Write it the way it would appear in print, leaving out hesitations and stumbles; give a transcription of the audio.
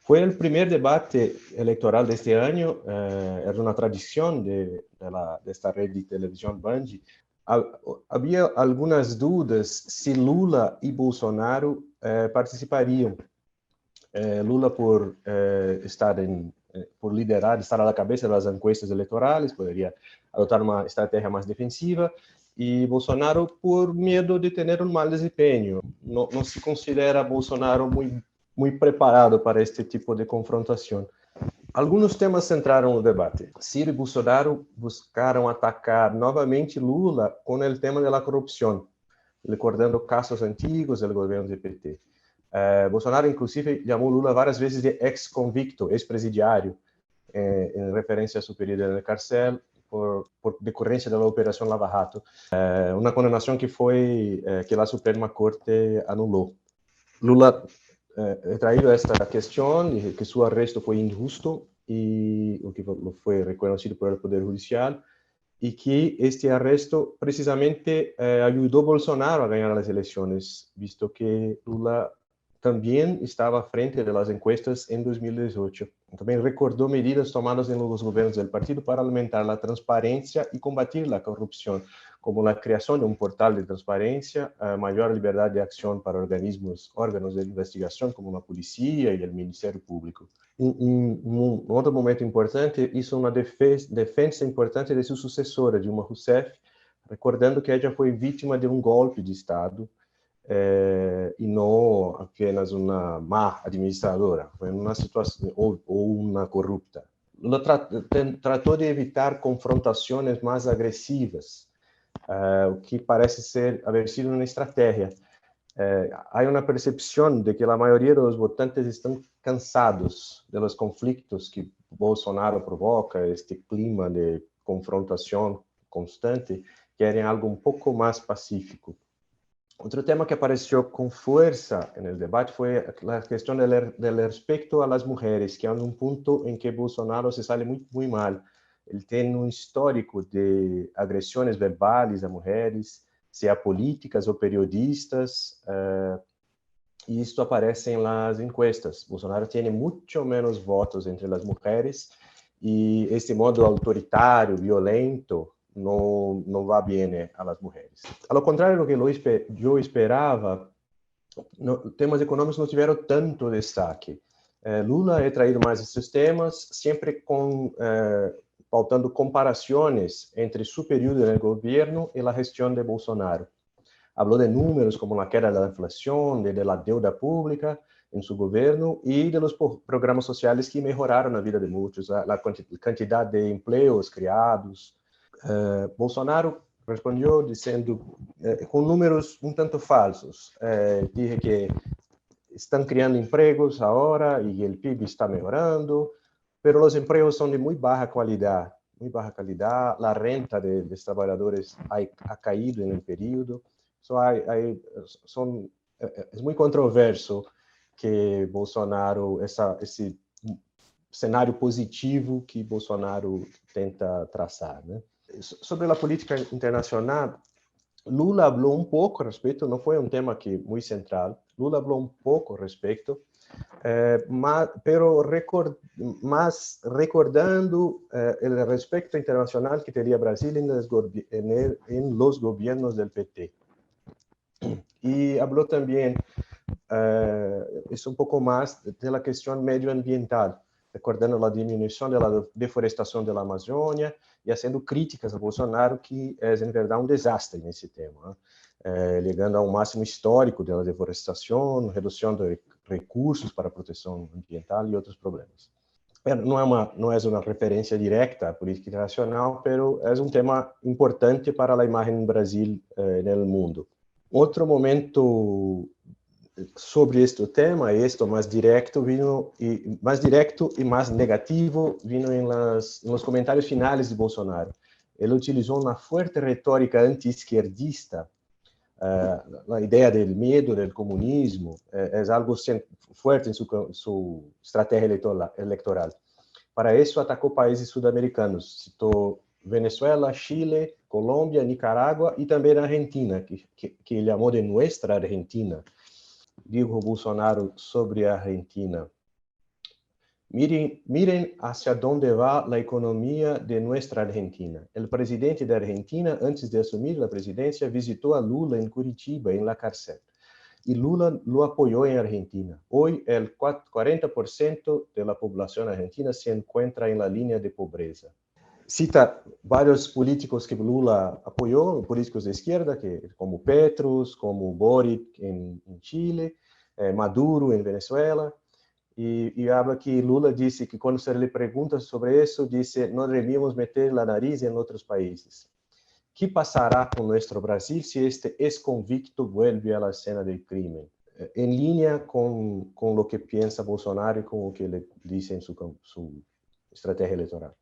Foi o primeiro debate eleitoral deste ano, era uma tradição desta rede de televisão Band. Havia algumas dúvidas se Lula e Bolsonaro participariam. Lula por por liderar, estar à cabeça das encuestas eleitorais, poderia adotar uma estratégia mais defensiva, e Bolsonaro por medo de ter um mau desempenho. Não se considera Bolsonaro muito preparado para este tipo de confrontação. Alguns temas centraram o debate. Ciro e Bolsonaro buscaram atacar novamente Lula com o tema da corrupção, recordando casos antigos do governo do PT. Bolsonaro, inclusive, chamou Lula várias vezes de ex-convicto, ex-presidiário, em referência a seu período na cárcel, por decorrência da Operação Lava Jato. Uma condenação que a Suprema Corte anulou. Lula traído esta questão de que seu arresto foi injusto e o que foi reconhecido pelo Poder Judicial, e que este arresto precisamente ajudou Bolsonaro a ganhar as eleições, visto que Lula também estava à frente das encuestas em 2018. Também recordou medidas tomadas nos governos do partido para aumentar a transparência e combater a corrupção, como a criação de um portal de transparência, a maior liberdade de ação para órgãos de investigação, como a polícia e o Ministério Público. Um outro momento importante, isso uma defesa importante de sua sucessora, Dilma Rousseff, recordando que ela foi vítima de um golpe de Estado, e não apenas uma má administradora, foi uma situação ou uma corrupta. Ela tratou de evitar confrontações mais agressivas, o que parece haver sido uma estratégia. Há uma percepção de que a maioria dos votantes estão cansados dos conflitos que Bolsonaro provoca, este clima de confrontação constante, querem algo um pouco mais pacífico. Outro tema que apareceu com força no debate foi a questão do respeito às mulheres, que é um ponto em que Bolsonaro se sai muito mal. Ele tem um histórico de agressões verbais a mulheres, seja políticas ou periodistas, e isto aparece nas encuestas. Bolsonaro tem muito menos votos entre as mulheres, e este modo autoritário, violento, não vai bem às mulheres. Ao contrário do que eu esperava, temas econômicos não tiveram tanto destaque. Lula é traído mais esses temas, sempre pautando comparações entre seu período no governo e a gestão de Bolsonaro. Falou de números como a queda da inflação, de la deuda pública em seu governo e de los programas sociais que melhoraram a vida de muitos, a quantidade de empregos criados. Bolsonaro respondeu dizendo, com números um tanto falsos, disse que estão criando empregos agora e o PIB está melhorando, mas os empregos são de muito baixa qualidade. A renta dos trabalhadores ha caído no período. É muito controverso que Bolsonaro, esse cenário positivo que Bolsonaro tenta traçar, né? Sobre a política internacional, Lula falou um pouco a respeito, não foi um tema muito central. Lula falou um pouco a respeito, mas recordando o respeito internacional que teria Brasil em los governos do PT. E falou também isso um pouco mais da questão medioambiental, recordando a diminuição da deforestação da Amazônia e fazendo críticas a Bolsonaro, que é, em verdade, um desastre nesse tema, ligando ao máximo histórico da deforestação, redução de recursos para a proteção ambiental e outros problemas. Não é uma referência direta à política internacional, mas é um tema importante para a imagem do Brasil no mundo. Outro momento sobre este tema, mais direto e mais negativo, vino nos comentários finais de Bolsonaro. Ele utilizou uma forte retórica anti-esquerdista. A ideia do medo do comunismo é algo forte em sua estratégia eleitoral. Para isso, atacou países sul-americanos, citou Venezuela, Chile, Colômbia, Nicarágua e também a Argentina, que ele chamou de Nuestra Argentina. Dijo Bolsonaro sobre a Argentina: Miren hacia dónde va la economía de nuestra Argentina. El presidente de Argentina, antes de asumir la presidencia, visitó a Lula en Curitiba, en la cárcel. Y Lula lo apoyó en Argentina. Hoy el 40% de la población argentina se encuentra en la línea de pobreza. Cita varios políticos que Lula apoyó, políticos de izquierda, como Petros, como Boric en Chile, Maduro en Venezuela, y habla que Lula dice que cuando se le pregunta sobre eso, dice, no debíamos meter la nariz en otros países. ¿Qué pasará con nuestro Brasil si este ex-convicto vuelve a la escena del crimen? En línea con lo que piensa Bolsonaro y con lo que le dice en su estrategia electoral.